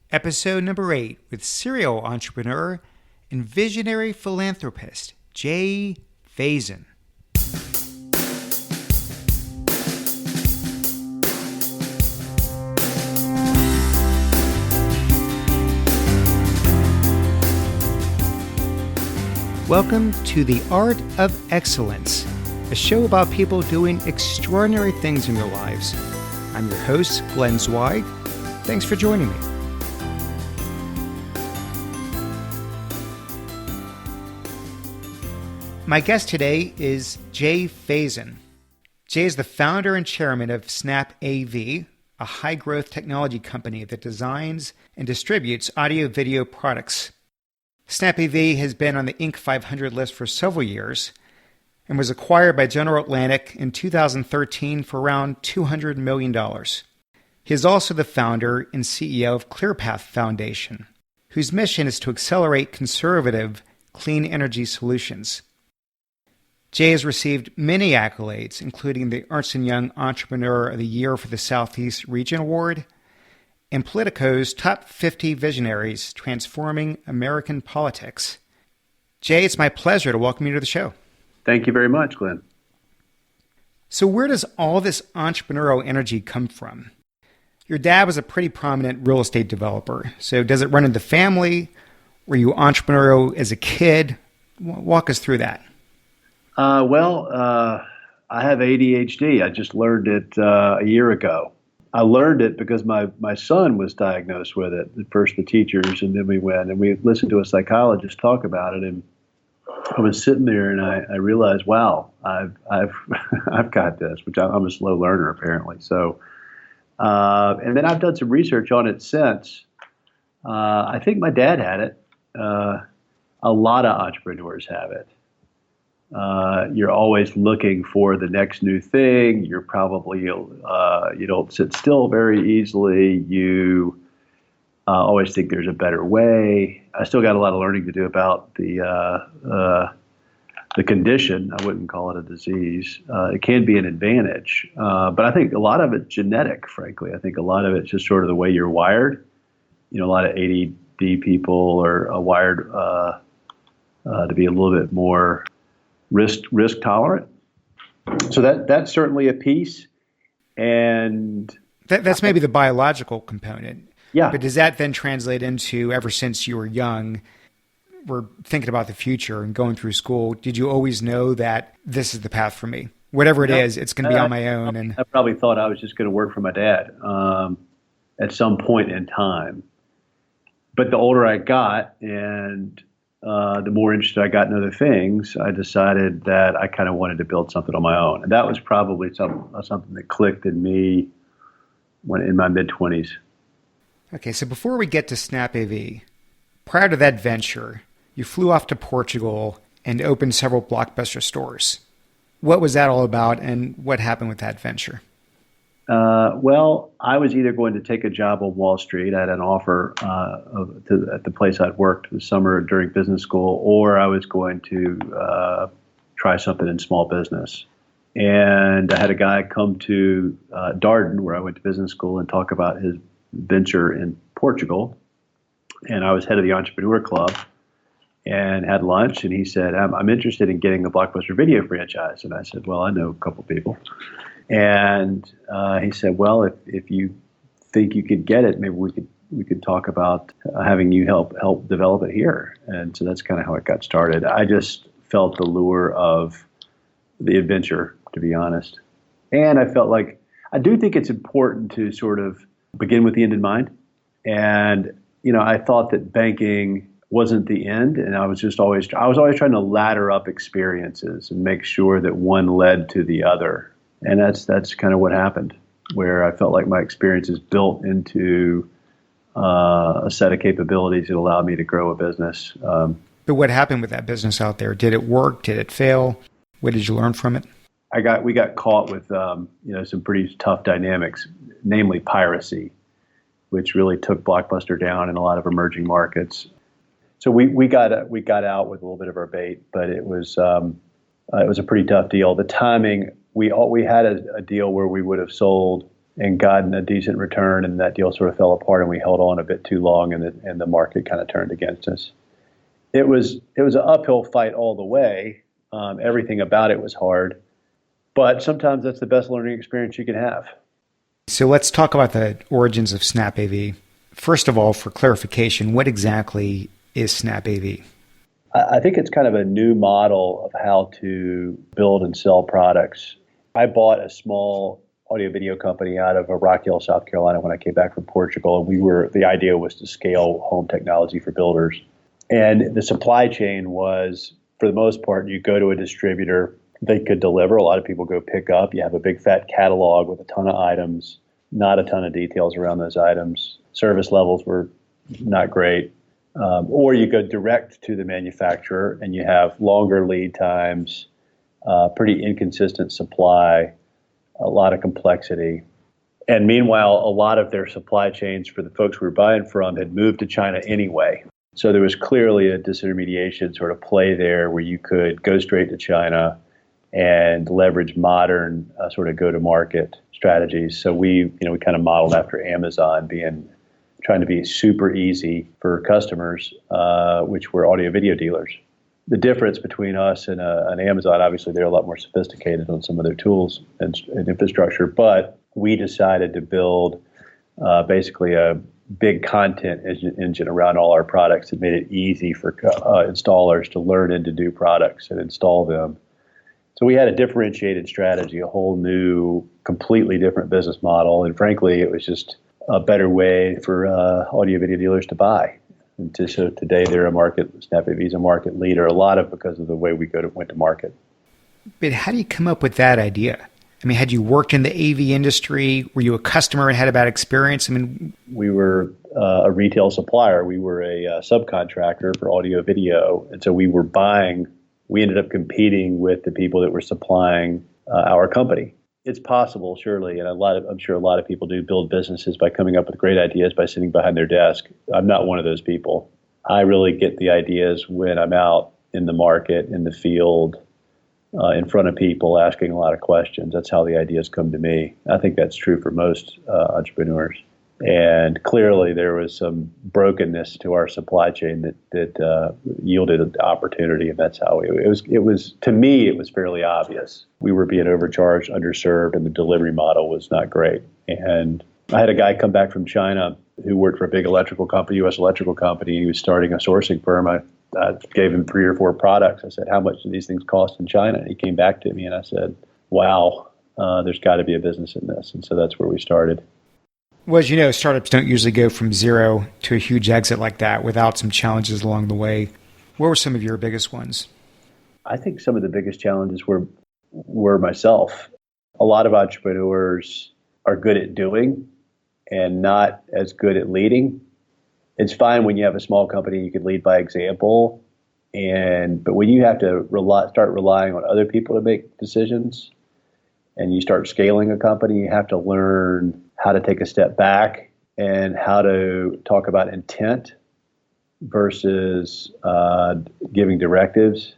episode number 8 with serial entrepreneur and visionary philanthropist, Jay Faison. Welcome to The Art of Excellence, a show about people doing extraordinary things in their lives. I'm your host, Glenn Zweig. Thanks for joining me. My guest today is Jay Faison. Jay is the founder and chairman of SnapAV, a high-growth technology company that designs and distributes audio-video products. SnapAV has been on the Inc. 500 list for several years and was acquired by General Atlantic in 2013 for around $200 million. He is also the founder and CEO of ClearPath Foundation, whose mission is to accelerate conservative, clean energy solutions. Jay has received many accolades, including the Ernst and Young Entrepreneur of the Year for the Southeast Region Award and Politico's Top 50 Visionaries Transforming American Politics. Jay, it's my pleasure to welcome you to the show. Thank you very much, Glenn. So where does all this entrepreneurial energy come from? Your dad was a pretty prominent real estate developer. So does it run in the family? Were you entrepreneurial as a kid? Walk us through that. I have ADHD. I just learned it a year ago. I learned it because my son was diagnosed with it. At first the teachers, and then we went and we listened to a psychologist talk about it. And I was sitting there and I realized, wow, I've I've got this, which I'm a slow learner apparently. So, and then I've done some research on it since. I think my dad had it. A lot of entrepreneurs have it. You're always looking for the next new thing. You're probably, you don't sit still very easily. You always think there's a better way. I still got a lot of learning to do about the condition. I wouldn't call it a disease. It can be an advantage. But I think a lot of it's genetic, frankly. I think a lot of it's just sort of the way you're wired. You know, a lot of ADD people are wired to be a little bit more risk tolerant. So that's certainly a piece. And that's maybe the biological component. Yeah. But does that then translate into, ever since you were young, we're thinking about the future and going through school, did you always know that this is the path for me? Whatever it is, it's going to be on my own. And I probably thought I was just going to work for my dad at some point in time. But the older I got and the more interested I got in other things, I decided that I kind of wanted to build something on my own. And that was probably something that clicked in me when in my mid-20s. Okay, so before we get to SnapAV, prior to that venture, you flew off to Portugal and opened several Blockbuster stores. What was that all about, and what happened with that venture? Well, I was either going to take a job on Wall Street. I had an offer at the place I'd worked this summer during business school, or I was going to try something in small business. And I had a guy come to Darden, where I went to business school, and talk about his venture in Portugal. And I was head of the Entrepreneur Club and had lunch. And he said, I'm interested in getting a Blockbuster video franchise. And I said, well, I know a couple people. And he said, well, if you think you could get it, maybe we could talk about having you help develop it here. And so that's kind of how it got started. I just felt the lure of the adventure, to be honest. And I felt like, I do think it's important to sort of begin with the end in mind. And, you know, I thought that banking wasn't the end. And I was always trying to ladder up experiences and make sure that one led to the other. And that's kind of what happened, where I felt like my experiences built into a set of capabilities that allowed me to grow a business. But what happened with that business out there? Did it work? Did it fail? What did you learn from it? We got caught with some pretty tough dynamics, namely piracy, which really took Blockbuster down in a lot of emerging markets. So we got out with a little bit of our bait, but it was a pretty tough deal. The timing, we had a deal where we would have sold and gotten a decent return, and that deal sort of fell apart, and we held on a bit too long, and the market kind of turned against us. It was an uphill fight all the way. Everything about it was hard, but sometimes that's the best learning experience you can have. So let's talk about the origins of SnapAV. First of all, for clarification, what exactly is SnapAV? I think it's kind of a new model of how to build and sell products. I bought a small audio video company out of Rock Hill, South Carolina when I came back from Portugal. And the idea was to scale home technology for builders. And the supply chain was, for the most part, you go to a distributor, they could deliver. A lot of people go pick up. You have a big fat catalog with a ton of items, not a ton of details around those items. Service levels were not great. Or you go direct to the manufacturer and you have longer lead times, pretty inconsistent supply, a lot of complexity. And meanwhile, a lot of their supply chains for the folks we were buying from had moved to China anyway. So there was clearly a disintermediation sort of play there where you could go straight to China and leverage modern sort of go-to-market strategies. So we kind of modeled after Amazon, trying to be super easy for customers, which were audio video dealers. The difference between us and Amazon, obviously, they're a lot more sophisticated on some of their tools and infrastructure, but we decided to build basically a big content engine around all our products. It made it easy for installers to learn and to do products and install them. So we had a differentiated strategy, a whole new, completely different business model, and frankly, it was just a better way for audio video dealers to buy. And so today SnapAV is a market leader, a lot of because of the way we went to market. But how do you come up with that idea? I mean, had you worked in the AV industry? Were you a customer and had a bad experience? I mean, we were a retail supplier. We were a subcontractor for audio video. And so we ended up competing with the people that were supplying our company. It's possible, surely, and I'm sure a lot of people do build businesses by coming up with great ideas by sitting behind their desk. I'm not one of those people. I really get the ideas when I'm out in the market, in the field, in front of people, asking a lot of questions. That's how the ideas come to me. I think that's true for most entrepreneurs. And clearly, there was some brokenness to our supply chain that yielded an opportunity, and that's how it was. To me, it was fairly obvious. We were being overcharged, underserved, and the delivery model was not great. And I had a guy come back from China who worked for a big electrical company, U.S. electrical company. He was starting a sourcing firm. I gave him 3 or 4 products. I said, "How much do these things cost in China?" And he came back to me, and I said, "Wow, there's got to be a business in this." And so that's where we started. Well, as you know, startups don't usually go from zero to a huge exit like that without some challenges along the way. What were some of your biggest ones? I think some of the biggest challenges were myself. A lot of entrepreneurs are good at doing and not as good at leading. It's fine when you have a small company, you can lead by example. But when you have to start relying on other people to make decisions and you start scaling a company, you have to learn how to take a step back and how to talk about intent versus giving directives,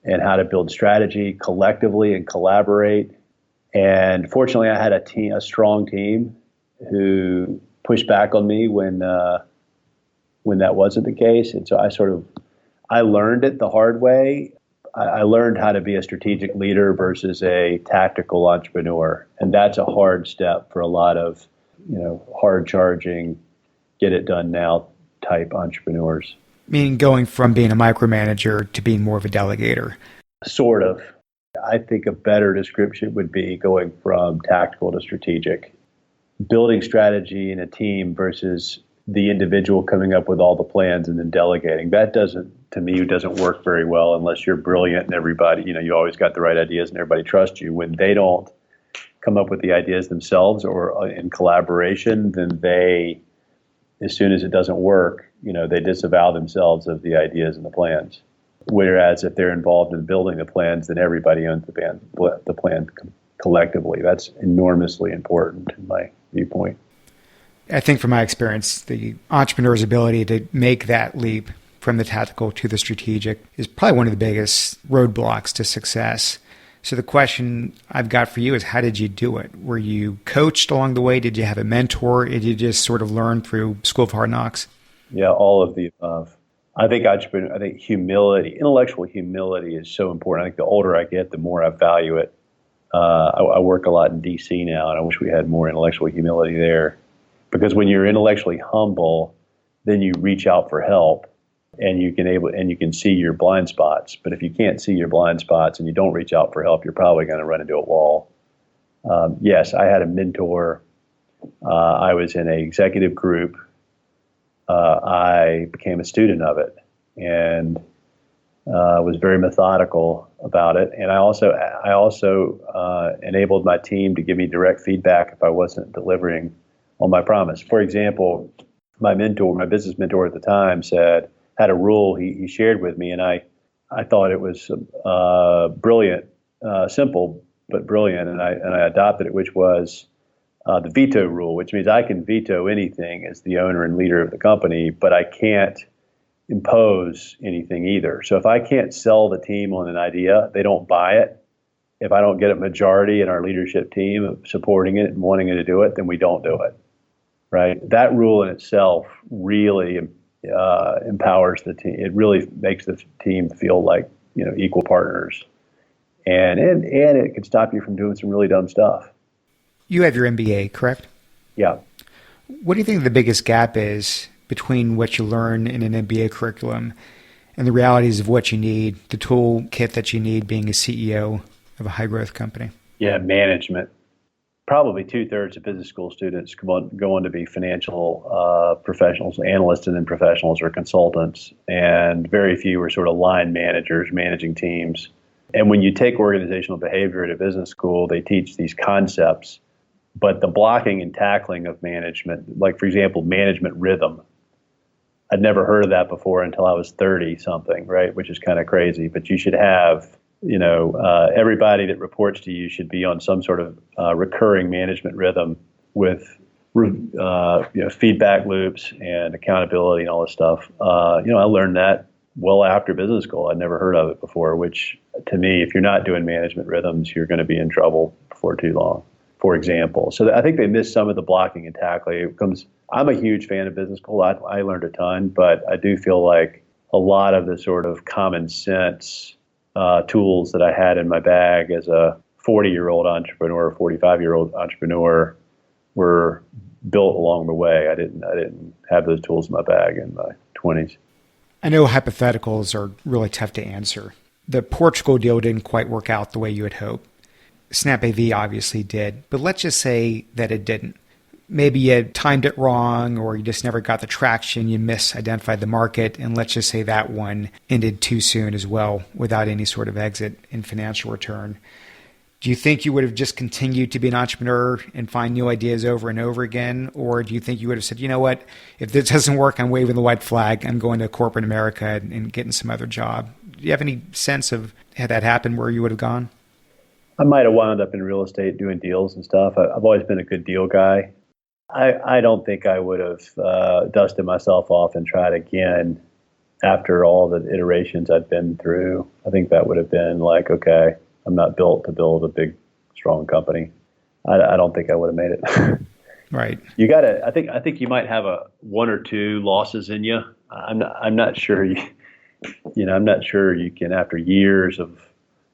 and how to build strategy collectively and collaborate. And fortunately, I had a strong team who pushed back on me when that wasn't the case. And so I learned it the hard way. I learned how to be a strategic leader versus a tactical entrepreneur. And that's a hard step for a lot of, hard charging, get it done now type entrepreneurs. Meaning going from being a micromanager to being more of a delegator. Sort of. I think a better description would be going from tactical to strategic. Building strategy in a team versus the individual coming up with all the plans and then delegating. That doesn't work very well unless you're brilliant and everybody, you always got the right ideas and everybody trusts you. When they don't come up with the ideas themselves or in collaboration, then as soon as it doesn't work, they disavow themselves of the ideas and the plans. Whereas if they're involved in building the plans, then everybody owns the plan collectively. That's enormously important in my viewpoint. I think from my experience, the entrepreneur's ability to make that leap from the tactical to the strategic is probably one of the biggest roadblocks to success. So the question I've got for you is, how did you do it? Were you coached along the way? Did you have a mentor? Did you just sort of learn through School of Hard Knocks? Yeah, all of the above. I think humility, intellectual humility is so important. I think the older I get, the more I value it. I work a lot in DC now, and I wish we had more intellectual humility there. Because when you're intellectually humble, then you reach out for help, and you can see your blind spots. But if you can't see your blind spots and you don't reach out for help, you're probably going to run into a wall. Yes, I had a mentor. I was in an executive group. I became a student of it, and was very methodical about it. And I also enabled my team to give me direct feedback if I wasn't delivering on my promise. For example, my business mentor at the time had a rule he shared with me, and I thought it was brilliant, simple but brilliant, and I adopted it, which was the veto rule, which means I can veto anything as the owner and leader of the company, but I can't impose anything either. So if I can't sell the team on an idea, they don't buy it. If I don't get a majority in our leadership team supporting it and wanting to do it, then we don't do it. Right? That rule in itself really empowers the team. It really makes the team feel like equal partners, and it can stop you from doing some really dumb stuff. You have your MBA, correct? Yeah. What do you think the biggest gap is between what you learn in an MBA curriculum and the realities of what you need, the toolkit that you need being a CEO of a high growth company? Yeah, management. Probably 2/3 of business school students go on to be financial professionals, analysts, and then professionals or consultants. And very few are sort of line managers managing teams. And when you take organizational behavior at a business school, they teach these concepts. But the blocking and tackling of management, like, for example, management rhythm, I'd never heard of that before until I was 30 something, right? Which is kind of crazy. But you should have everybody that reports to you should be on some sort of recurring management rhythm with feedback loops and accountability and all this stuff. I learned that well after business school. I'd never heard of it before, which to me, if you're not doing management rhythms, you're going to be in trouble before too long, for example. So I think they miss some of the blocking and tackling. I'm a huge fan of business school. I learned a ton, but I do feel like a lot of the sort of common sense tools that I had in my bag as a 40-year-old entrepreneur, 45-year-old entrepreneur were built along the way. I didn't have those tools in my bag in my 20s. I know hypotheticals are really tough to answer. The Portugal deal didn't quite work out the way you had hoped. SnapAV obviously did, but let's just say that it didn't. Maybe you timed it wrong, or you just never got the traction, you misidentified the market, and let's just say that one ended too soon as well without any sort of exit in financial return. Do you think you would have just continued to be an entrepreneur and find new ideas over and over again? Or do you think you would have said, you know what, if this doesn't work, I'm waving the white flag, I'm going to corporate America and getting some other job? Do you have any sense of had that happened where you would have gone? I might have wound up in real estate doing deals and stuff. I've always been a good deal guy. I don't think I would have dusted myself off and tried again after all the iterations I'd been through. I think that would have been like, okay, I'm not built to build a big, strong company. I don't think I would have made it. Right. You got to. I think you might have one or two losses in you. I'm not sure. I'm not sure you can, after years of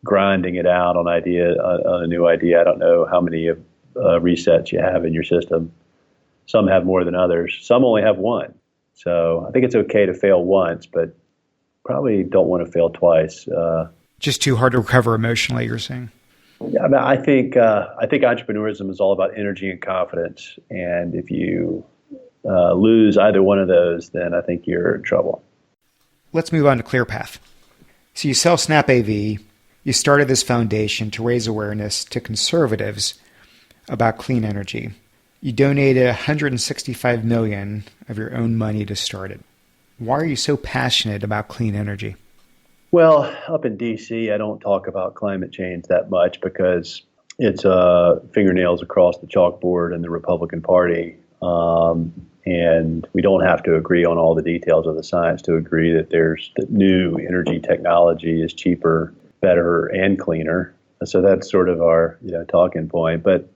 grinding it out on a new idea. I don't know how many resets you have in your system. Some have more than others. Some only have one. So I think it's okay to fail once, but probably don't want to fail twice. Just too hard to recover emotionally, you're saying? Yeah, I think entrepreneurism is all about energy and confidence. And if you lose either one of those, then I think you're in trouble. Let's move on to ClearPath. So you sell SnapAV. You started this foundation to raise awareness to conservatives about clean energy. You donated $165 million of your own money to start it. Why are you so passionate about clean energy? Well, up in D.C., I don't talk about climate change that much because it's fingernails across the chalkboard in the Republican Party. And we don't have to agree on all the details of the science to agree that new energy technology is cheaper, better, and cleaner. So that's sort of our talking point. But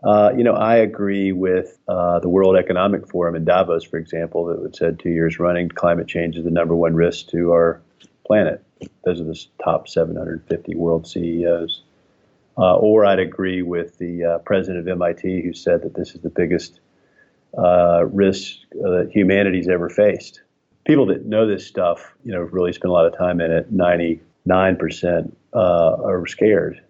I agree with the World Economic Forum in Davos, for example, that would said 2 years running, climate change is the number one risk to our planet. Those are the top 750 world CEOs. Or I'd agree with the president of MIT who said that this is the biggest risk that humanity's ever faced. People that know this stuff, really spend a lot of time in it. 99% are scared.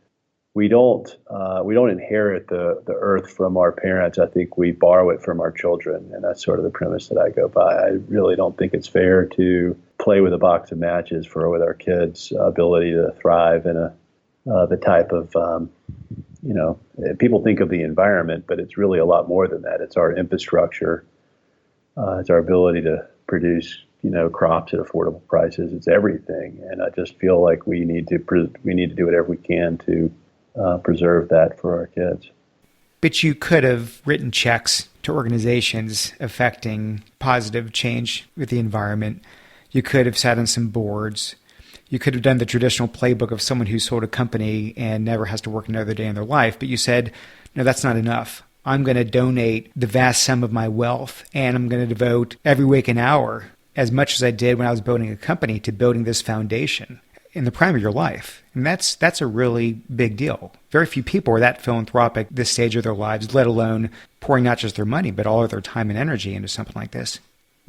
We don't inherit the earth from our parents. I think we borrow it from our children, and that's sort of the premise that I go by. I really don't think it's fair to play with a box of matches with our kids' ability to thrive in the type of people think of the environment, but it's really a lot more than that. It's our infrastructure. It's our ability to produce crops at affordable prices. It's everything, and I just feel like we need to do whatever we can to preserve that for our kids. But you could have written checks to organizations affecting positive change with the environment. You could have sat on some boards. You could have done the traditional playbook of someone who sold a company and never has to work another day in their life. But you said, no, that's not enough. I'm going to donate the vast sum of my wealth, and I'm going to devote every waking hour, as much as I did when I was building a company, to building this foundation in the prime of your life. And that's a really big deal. Very few people are that philanthropic this stage of their lives, let alone pouring not just their money, but all of their time and energy into something like this.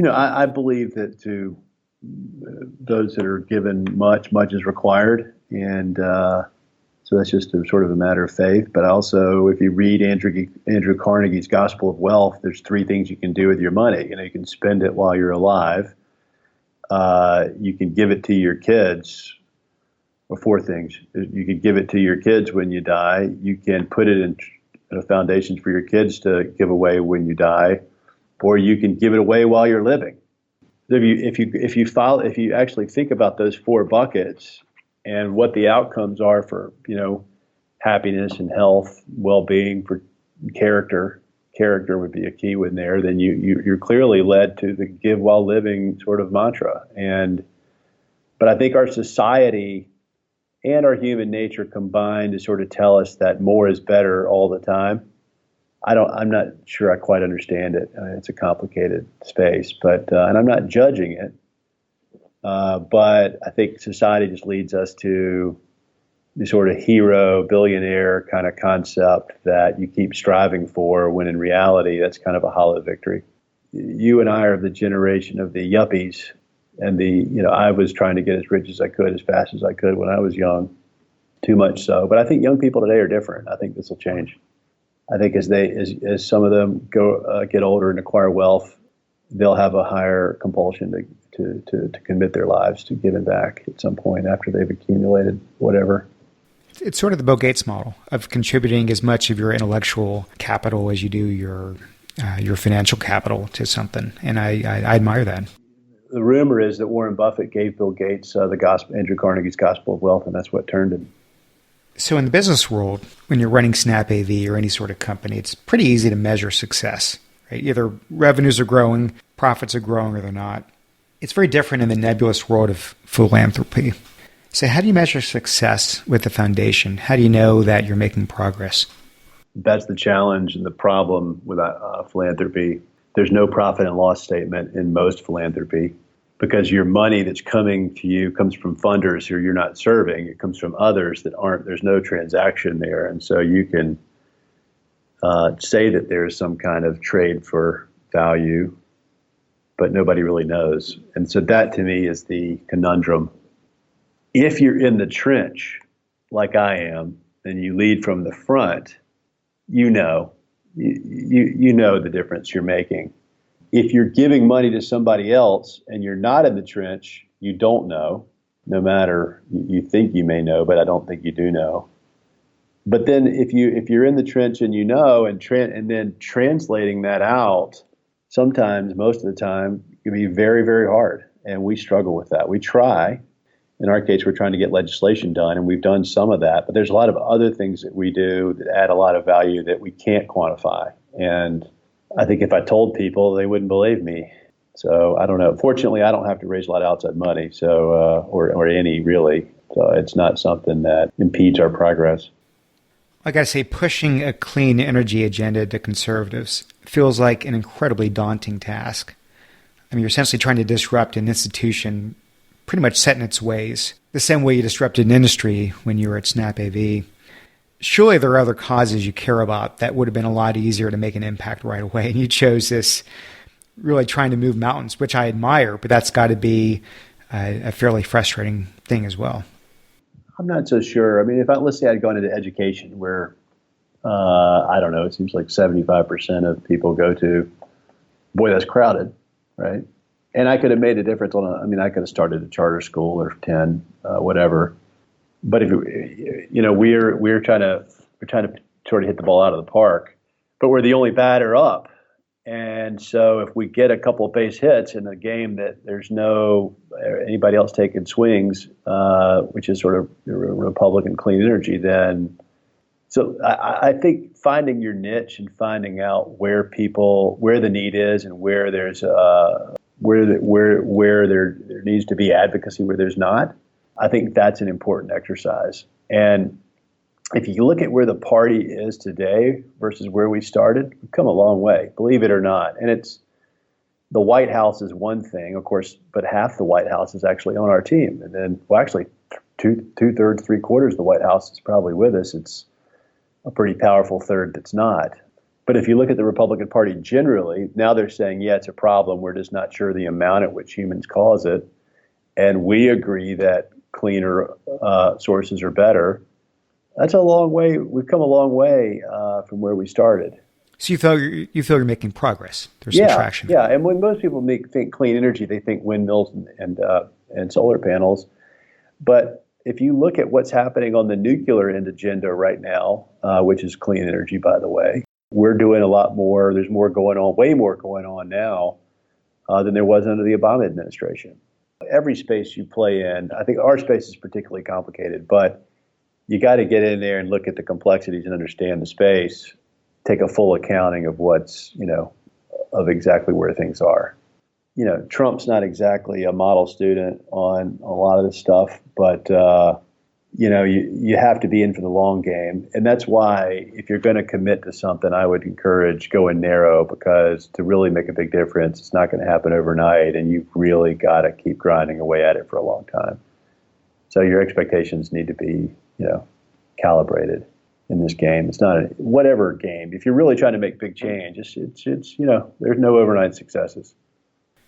I believe that to those that are given much is required. And so that's just sort of a matter of faith. But also, if you read Andrew Carnegie's Gospel of Wealth, there's 3 things you can do with your money. You can spend it while you're alive. You can give it to your kids. Or 4 things. You can give it to your kids when you die. You can put it in foundations for your kids to give away when you die, or you can give it away while you're living. If you actually think about those 4 buckets and what the outcomes are for happiness and health, well-being, for character would be a key one there. Then you're clearly led to the give while living sort of mantra. But I think our society and our human nature combine to sort of tell us that more is better all the time. I'm not sure I quite understand it. It's a complicated space, but and I'm not judging it. But I think society just leads us to the sort of hero, billionaire kind of concept that you keep striving for, when in reality, that's kind of a hollow victory. You and I are the generation of the yuppies. And I was trying to get as rich as I could, as fast as I could when I was young, too much so. But I think young people today are different. I think this will change. I think as some of them get older and acquire wealth, they'll have a higher compulsion to commit their lives to giving back at some point after they've accumulated whatever. It's sort of the Bill Gates model of contributing as much of your intellectual capital as you do your financial capital to something, and I admire that. The rumor is that Warren Buffett gave Bill Gates Andrew Carnegie's Gospel of Wealth, and that's what turned him. So in the business world, when you're running SnapAV or any sort of company, it's pretty easy to measure success, right? Either revenues are growing, profits are growing, or they're not. It's very different in the nebulous world of philanthropy. So how do you measure success with the foundation? How do you know that you're making progress? That's the challenge and the problem with philanthropy. There's no profit and loss statement in most philanthropy, because your money that's coming to you comes from funders who you're not serving. It comes from others that aren't. There's no transaction there. And so you can say that there's some kind of trade for value, but nobody really knows. And so that, to me, is the conundrum. If you're in the trench, like I am, and you lead from the front, you know the difference you're making. If you're giving money to somebody else and you're not in the trench, you don't know, no matter you think you may know, but I don't think you do know. But then if you're in the trench and you know, and then translating that out, sometimes, most of the time, can be very, very hard. And we struggle with that. We try. In our case, we're trying to get legislation done, and we've done some of that. But there's a lot of other things that we do that add a lot of value that we can't quantify. And I think if I told people, they wouldn't believe me. So I don't know. Fortunately, I don't have to raise a lot of outside money, so or any really. So it's not something that impedes our progress. I got to say, pushing a clean energy agenda to conservatives feels like an incredibly daunting task. I mean, you're essentially trying to disrupt an institution pretty much set in its ways, the same way you disrupted an industry when you were at SnapAV. Surely there are other causes you care about that would have been a lot easier to make an impact right away, and you chose this really trying to move mountains, which I admire, but that's got to be a fairly frustrating thing as well. I'm not so sure. I mean, let's say I'd gone into education where, I don't know, it seems like 75% of people go to, boy, that's crowded, right? And I could have made a difference I could have started a charter school or 10, whatever. But if we're trying to sort of hit the ball out of the park, but we're the only batter up. And so if we get a couple of base hits in a game that there's no anybody else taking swings, which is sort of Republican clean energy, then so I think finding your niche and finding out where the need is and where there's where there needs to be advocacy where there's not, I think that's an important exercise. And if you look at where the party is today versus where we started, we've come a long way, believe it or not. And it's the White House is one thing, of course, but half the White House is actually on our team. And then, well, actually, two-thirds, three-quarters of the White House is probably with us. It's a pretty powerful third that's not. But if you look at the Republican Party generally, now they're saying, yeah, it's a problem. We're just not sure the amount at which humans cause it. And we agree that cleaner sources are better. That's a long way. We've come a long way from where we started. So you feel you're making progress. There's some traction. Yeah, and when most people think clean energy, they think windmills and solar panels. But if you look at what's happening on the nuclear end agenda right now, which is clean energy, by the way, we're doing a lot more. There's more going on, way more going on now than there was under the Obama administration. Every space you play in, I think our space is particularly complicated, but you got to get in there and look at the complexities and understand the space, take a full accounting of what's, of exactly where things are. Trump's not exactly a model student on a lot of this stuff, but, you have to be in for the long game. And that's why if you're going to commit to something, I would encourage going narrow, because to really make a big difference, it's not going to happen overnight. And you've really got to keep grinding away at it for a long time. So your expectations need to be, calibrated in this game. It's not whatever game. If you're really trying to make big change, it's there's no overnight successes.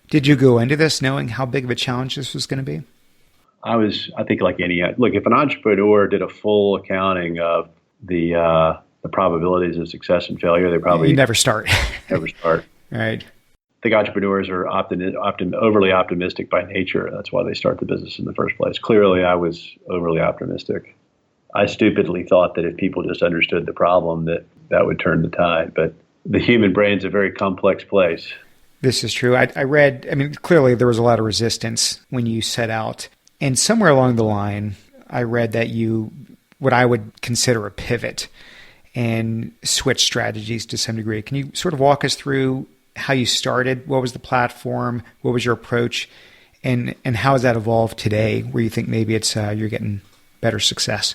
Did you go into this knowing how big of a challenge this was going to be? I think like if an entrepreneur did a full accounting of the probabilities of success and failure, they probably never start. Never start. Right. I think entrepreneurs are overly optimistic by nature. That's why they start the business in the first place. Clearly, I was overly optimistic. I stupidly thought that if people just understood the problem, that would turn the tide. But the human brain's a very complex place. This is true. I read, clearly there was a lot of resistance when you set out. And somewhere along the line, I read that you, what I would consider a pivot and switch strategies to some degree. Can you sort of walk us through how you started? What was the platform? What was your approach? And how has that evolved today, where you think maybe it's you're getting better success?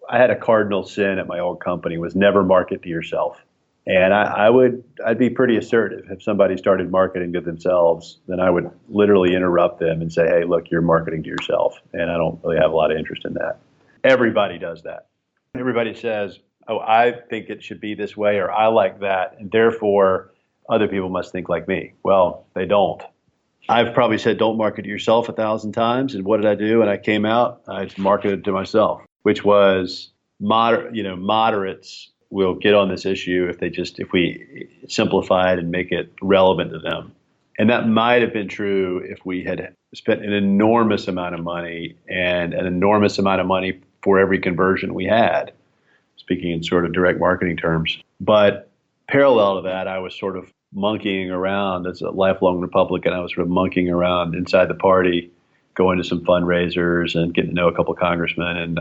I had a cardinal sin at my old company, was never market to yourself. And I'd be pretty assertive. If somebody started marketing to themselves, then I would literally interrupt them and say, hey, look, you're marketing to yourself. And I don't really have a lot of interest in that. Everybody does that. Everybody says, oh, I think it should be this way, or I like that, and therefore other people must think like me. Well, they don't. I've probably said, don't market to yourself 1,000 times. And what did I do? And I came out, I marketed to myself, which was moderates will get on this issue if we simplify it and make it relevant to them. And that might have been true if we had spent an enormous amount of money and an enormous amount of money for every conversion we had, speaking in sort of direct marketing terms. But parallel to that, I was sort of monkeying around as a lifelong Republican. I was sort of monkeying around inside the party, going to some fundraisers and getting to know a couple of congressmen. And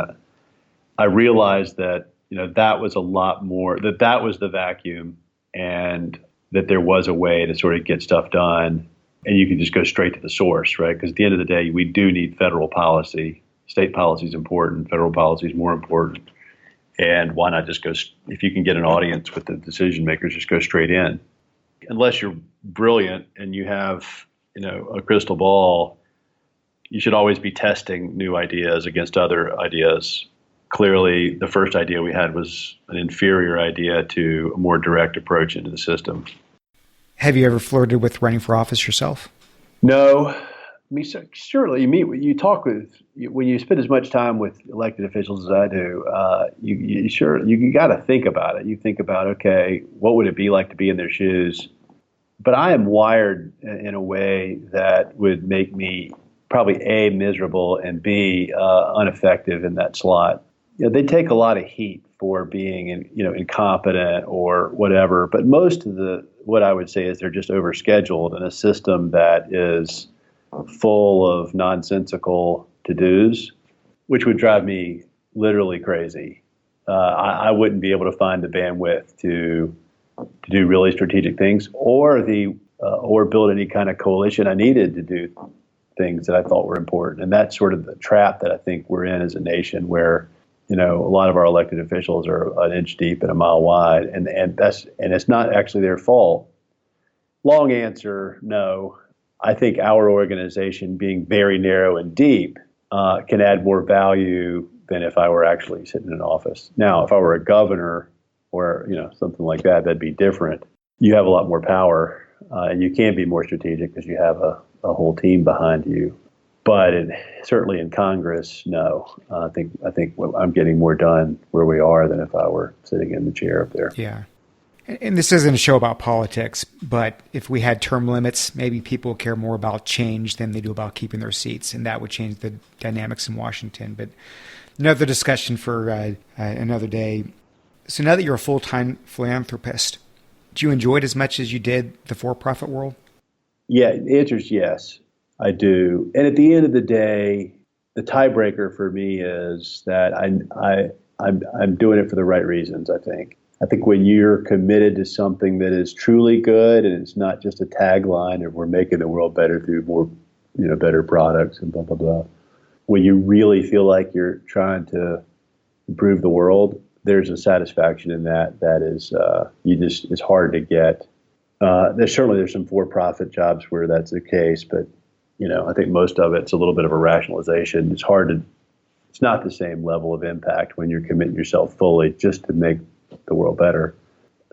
I realized that, that was a lot more, that was the vacuum, and that there was a way to sort of get stuff done. And you can just go straight to the source, right? Because at the end of the day, we do need federal policy State policy is important, federal policy is more important. And why not just go, if you can get an audience with the decision makers, just go straight in. Unless you're brilliant and you have, a crystal ball, you should always be testing new ideas against other ideas. Clearly, the first idea we had was an inferior idea to a more direct approach into the system. Have you ever flirted with running for office yourself? No. I mean, surely you talk with, when you spend as much time with elected officials as I do, you got to think about it. You think about, okay, what would it be like to be in their shoes? But I am wired in a way that would make me probably A, miserable, and B, ineffective in that slot. They take a lot of heat for being, incompetent or whatever. But most of what I would say is they're just overscheduled in a system that is full of nonsensical to-dos, which would drive me literally crazy. I wouldn't be able to find the bandwidth to do really strategic things or build any kind of coalition I needed to do things that I thought were important. And that's sort of the trap that I think we're in as a nation, where a lot of our elected officials are an inch deep and a mile wide, and it's not actually their fault. Long answer, no. I think our organization, being very narrow and deep, can add more value than if I were actually sitting in an office. Now, if I were a governor or something like that, that'd be different. You have a lot more power, and you can be more strategic because you have a whole team behind you. But certainly in Congress, no. I think I'm getting more done where we are than if I were sitting in the chair up there. Yeah. And this isn't a show about politics, but if we had term limits, maybe people care more about change than they do about keeping their seats, and that would change the dynamics in Washington. But another discussion for another day. So now that you're a full-time philanthropist, do you enjoy it as much as you did the for-profit world? Yeah, the answer is yes, I do. And at the end of the day, the tiebreaker for me is that I'm doing it for the right reasons, I think. I think when you're committed to something that is truly good, and it's not just a tagline of we're making the world better through more, better products and blah, blah, blah. When you really feel like you're trying to improve the world, there's a satisfaction in that is it's hard to get. There's some for-profit jobs where that's the case, but I think most of it's a little bit of a rationalization. It's not the same level of impact when you're committing yourself fully just to make the world better.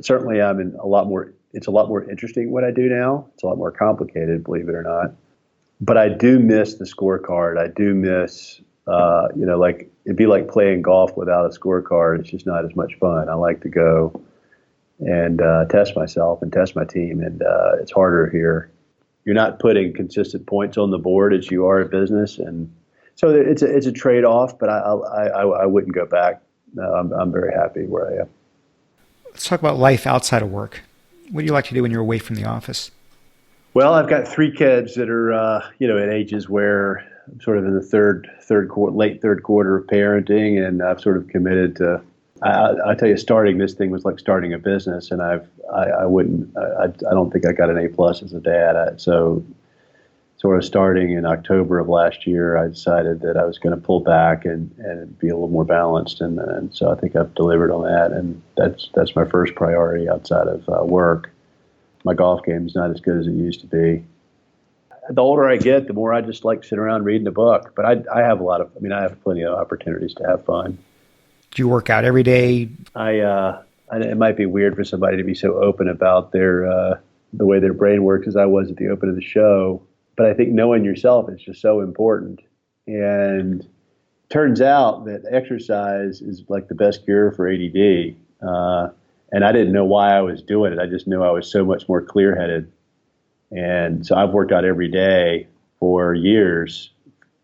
Certainly, it's a lot more interesting what I do now. It's a lot more complicated, believe it or not. But I do miss the scorecard. I do miss, like it'd be like playing golf without a scorecard. It's just not as much fun. I like to go and test myself and test my team, and it's harder here. You're not putting consistent points on the board as you are in business, and so it's a trade-off. But I wouldn't go back. No, I'm very happy where I am. Let's talk about life outside of work. What do you like to do when you're away from the office? Well, I've got 3 kids that are, at ages where I'm sort of in the late third quarter of parenting, and I've sort of committed to. I tell you, starting this thing was like starting a business, and I don't think I got an A+ as a dad. So sort of starting in October of last year, I decided that I was going to pull back and be a little more balanced. And so I think I've delivered on that. And that's my first priority outside of work. My golf game is not as good as it used to be. The older I get, the more I just like sitting around reading a book. But I have I have plenty of opportunities to have fun. Do you work out every day? It might be weird for somebody to be so open about the way their brain works as I was at the open of the show. But I think knowing yourself is just so important. And turns out that exercise is like the best cure for ADD. And I didn't know why I was doing it. I just knew I was so much more clear-headed. And so I've worked out every day for years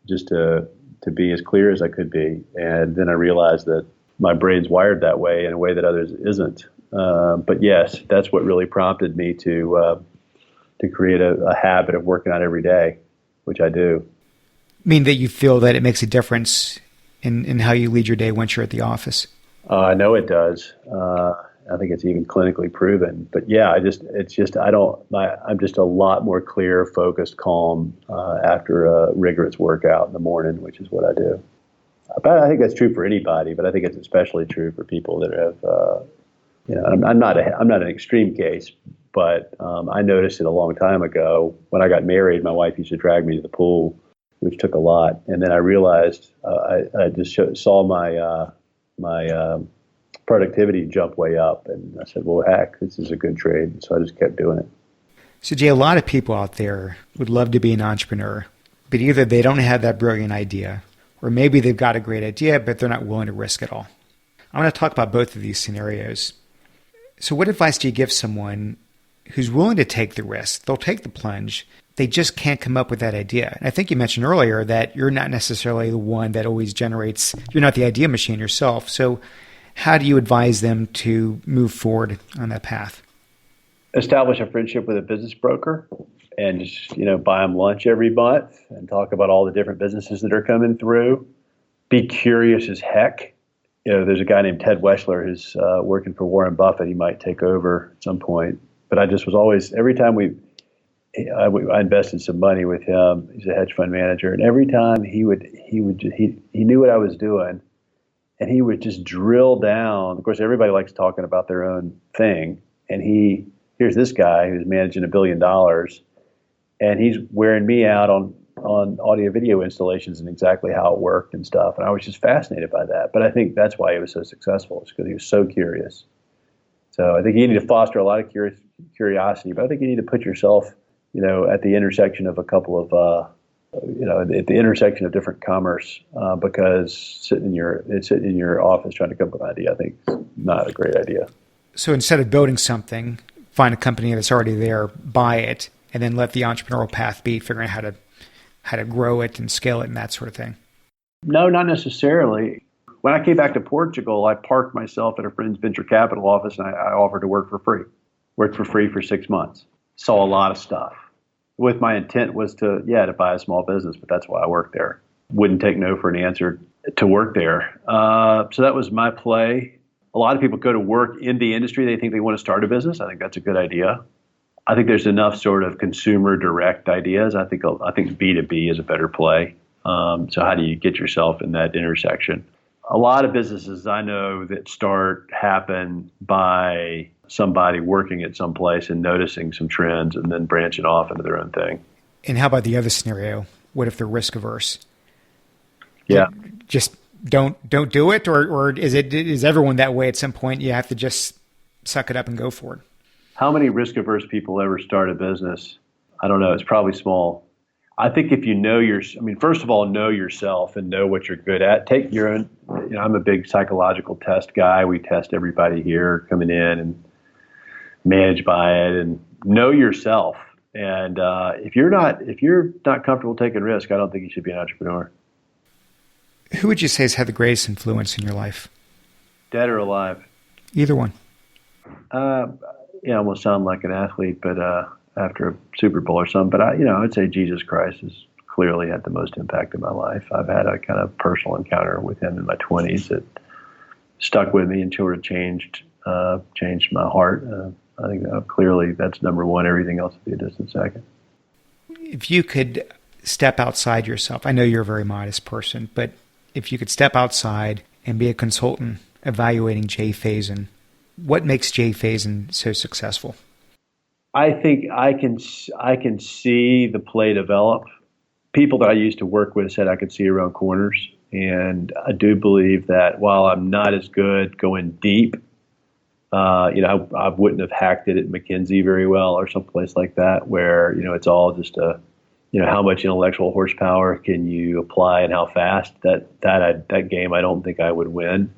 just to be as clear as I could be. And then I realized that my brain's wired that way in a way that others isn't. But yes, that's what really prompted me to create a habit of working out every day, which I do. Mean that you feel that it makes a difference in how you lead your day once you're at the office? I know it does. I think it's even clinically proven. But yeah, I'm just a lot more clear, focused, calm after a rigorous workout in the morning, which is what I do. But I think that's true for anybody, but I think it's especially true for people that have, I'm not an extreme case, but I noticed it a long time ago. When I got married, my wife used to drag me to the pool, which took a lot. And then I realized I just saw my productivity jump way up. And I said, well, heck, this is a good trade. And so I just kept doing it. So, Jay, a lot of people out there would love to be an entrepreneur, but either they don't have that brilliant idea, or maybe they've got a great idea, but they're not willing to risk it all. I want to talk about both of these scenarios. So what advice do you give someone who's willing to take the risk? They'll take the plunge. They just can't come up with that idea. And I think you mentioned earlier that you're not necessarily the one that always generates, you're not the idea machine yourself. So how do you advise them to move forward on that path? Establish a friendship with a business broker and just, buy them lunch every month and talk about all the different businesses that are coming through. Be curious as heck. There's a guy named Ted Weschler who's working for Warren Buffett. He might take over at some point. But I just was always, every time I invested some money with him, he's a hedge fund manager, and every time he knew what I was doing, and he would just drill down. Of course, everybody likes talking about their own thing, and here's this guy who's managing $1 billion, and he's wearing me out on audio video installations and exactly how it worked and stuff. And I was just fascinated by that. But I think that's why he was so successful, is because he was so curious. So I think you need to foster a lot of curiosity, but I think you need to put yourself, at the intersection of a couple of, at the intersection of different commerce, because sitting in your office trying to come up with an idea, I think is not a great idea. So instead of building something, find a company that's already there, buy it, and then let the entrepreneurial path be figuring out how to grow it and scale it and that sort of thing. No, not necessarily. When I came back to Portugal, I parked myself at a friend's venture capital office, and I offered to work for free. Worked for free for 6 months. Saw a lot of stuff. With my intent was to buy a small business, but that's why I worked there. Wouldn't take no for an answer to work there. So that was my play. A lot of people go to work in the industry. They think they want to start a business. I think that's a good idea. I think there's enough sort of consumer direct ideas. I think B2B is a better play. So how do you get yourself in that intersection? A lot of businesses I know that happen by somebody working at some place and noticing some trends and then branching off into their own thing. And how about the other scenario? What if they're risk averse? Yeah. Just don't do it, or is everyone that way at some point? You have to just suck it up and go for it. How many risk averse people ever start a business? I don't know. It's probably small. I think if first of all, know yourself and know what you're good at. Take your own, I'm a big psychological test guy. We test everybody here coming in and manage by it, and know yourself. And if you're not comfortable taking risk, I don't think you should be an entrepreneur. Who would you say has had the greatest influence in your life? Dead or alive? Either one. I almost sound like an athlete, but after a Super Bowl or something. But I'd say Jesus Christ has clearly had the most impact in my life. I've had a kind of personal encounter with him in my 20s that stuck with me and sort of changed my heart. I think clearly that's number one. Everything else would be a distant second. If you could step outside yourself, I know you're a very modest person, but if you could step outside and be a consultant evaluating Jay Faison, what makes Jay Faison so successful? I think I can see the play develop. People that I used to work with said I could see around corners. And I do believe that while I'm not as good going deep, I wouldn't have hacked it at McKinsey very well or someplace like that, where, it's all just how much intellectual horsepower can you apply and how fast. That game I don't think I would win.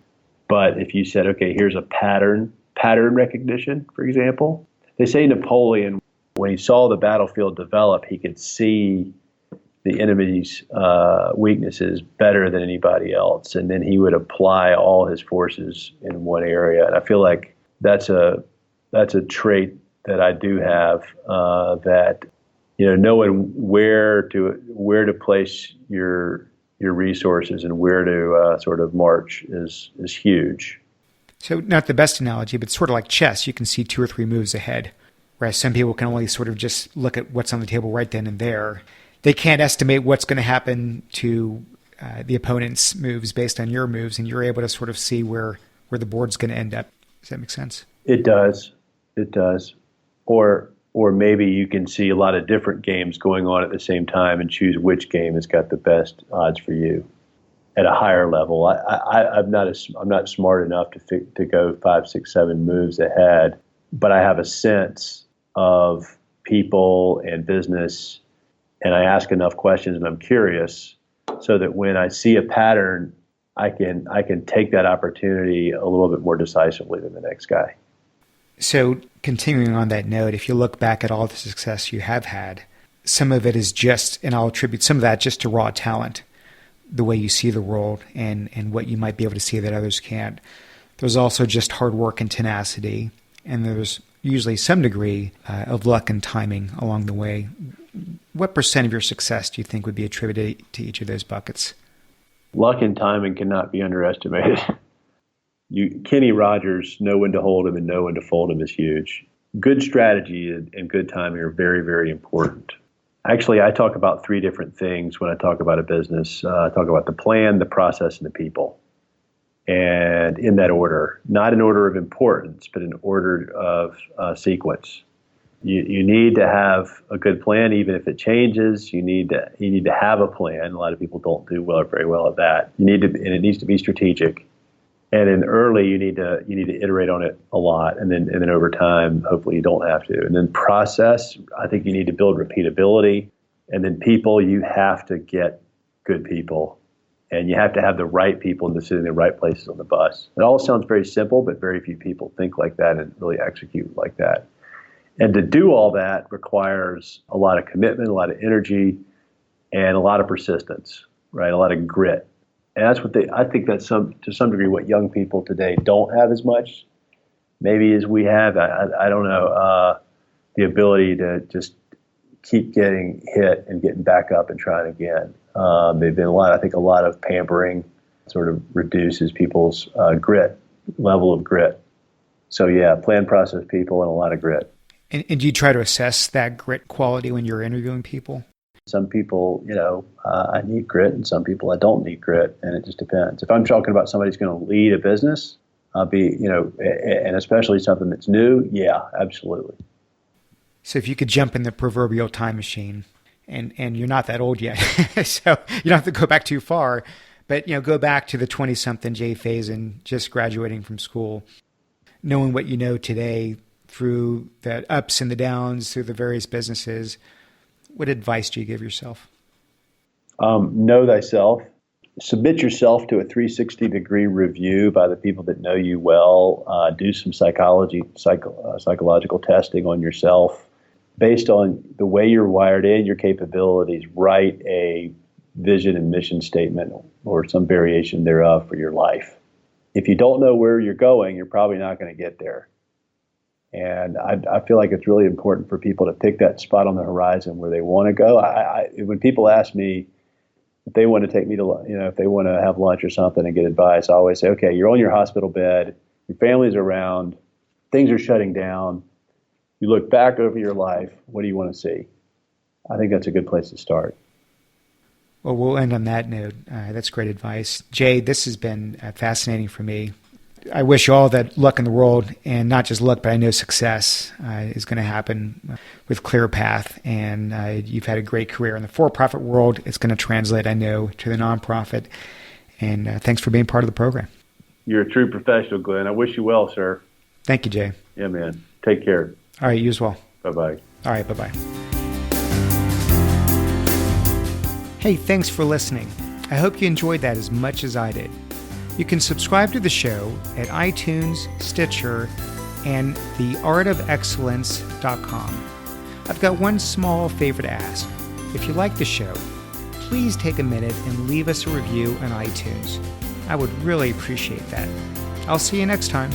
But if you said, okay, here's a pattern recognition, for example. They say Napoleon, when he saw the battlefield develop, he could see the enemy's weaknesses better than anybody else. And then he would apply all his forces in one area. And I feel like that's a trait that I do have, that, knowing where to place your resources and where to sort of march is huge. So not the best analogy, but sort of like chess, you can see 2 or 3 moves ahead, whereas some people can only sort of just look at what's on the table right then and there. They can't estimate what's going to happen to the opponent's moves based on your moves, and you're able to sort of see where the board's going to end up. Does that make sense? It does. It does. Or maybe you can see a lot of different games going on at the same time and choose which game has got the best odds for you at a higher level. I'm not smart enough to go 5, 6, 7 moves ahead, but I have a sense of people and business, and I ask enough questions and I'm curious so that when I see a pattern, I can take that opportunity a little bit more decisively than the next guy. So continuing on that note, if you look back at all the success you have had, some of it is just, and I'll attribute some of that just to raw talent, the way you see the world and what you might be able to see that others can't. There's also just hard work and tenacity, and there's usually some degree of luck and timing along the way. What % of your success do you think would be attributed to each of those buckets? Luck and timing cannot be underestimated. Kenny Rogers, know when to hold him and know when to fold him is huge. Good strategy and good timing are very, very important. Actually, I talk about 3 different things when I talk about a business. I talk about the plan, the process, and the people. And in that order, not in order of importance, but in order of sequence. You need to have a good plan, even if it changes. You need to have a plan. A lot of people don't do very well at that. And it needs to be strategic. And in early, you need to iterate on it a lot, and then over time, hopefully, you don't have to. And then process, I think you need to build repeatability, and then people, you have to get good people, and you have to have the right people to sit in the right places on the bus. It all sounds very simple, but very few people think like that and really execute like that. And to do all that requires a lot of commitment, a lot of energy, and a lot of persistence, right? A lot of grit. And that's I think that's to some degree what young people today don't have as much, maybe as we have. I don't know, the ability to just keep getting hit and getting back up and trying again. They've been a lot of pampering sort of reduces people's level of grit. So yeah, plan, process, people, and a lot of grit. And do you try to assess that grit quality when you're interviewing people? Some people, I need grit, and some people I don't need grit, and it just depends. If I'm talking about somebody who's going to lead a business, I'll be, and especially something that's new, yeah, absolutely. So if you could jump in the proverbial time machine, and you're not that old yet, so you don't have to go back too far, but go back to the 20-something Jay Faison, just graduating from school, knowing what you know today through the ups and the downs, through the various businesses. What advice do you give yourself? Know thyself. Submit yourself to a 360-degree review by the people that know you well. Do some psychological testing on yourself. Based on the way you're wired and your capabilities, write a vision and mission statement or some variation thereof for your life. If you don't know where you're going, you're probably not going to get there. And I feel like it's really important for people to pick that spot on the horizon where they want to go. When people ask me if they want to take me to, if they want to have lunch or something and get advice, I always say, okay, you're on your hospital bed, your family's around, things are shutting down. You look back over your life, what do you want to see? I think that's a good place to start. Well, we'll end on that note. That's great advice. Jay, this has been fascinating for me. I wish you all that luck in the world, and not just luck, but I know success is going to happen with ClearPath. And you've had a great career in the for-profit world. It's going to translate, I know, to the nonprofit. And thanks for being part of the program. You're a true professional, Glenn. I wish you well, sir. Thank you, Jay. Yeah, man. Take care. All right, you as well. Bye-bye. All right, bye-bye. Hey, thanks for listening. I hope you enjoyed that as much as I did. You can subscribe to the show at iTunes, Stitcher, and theartofexcellence.com. I've got one small favor to ask. If you like the show, please take a minute and leave us a review on iTunes. I would really appreciate that. I'll see you next time.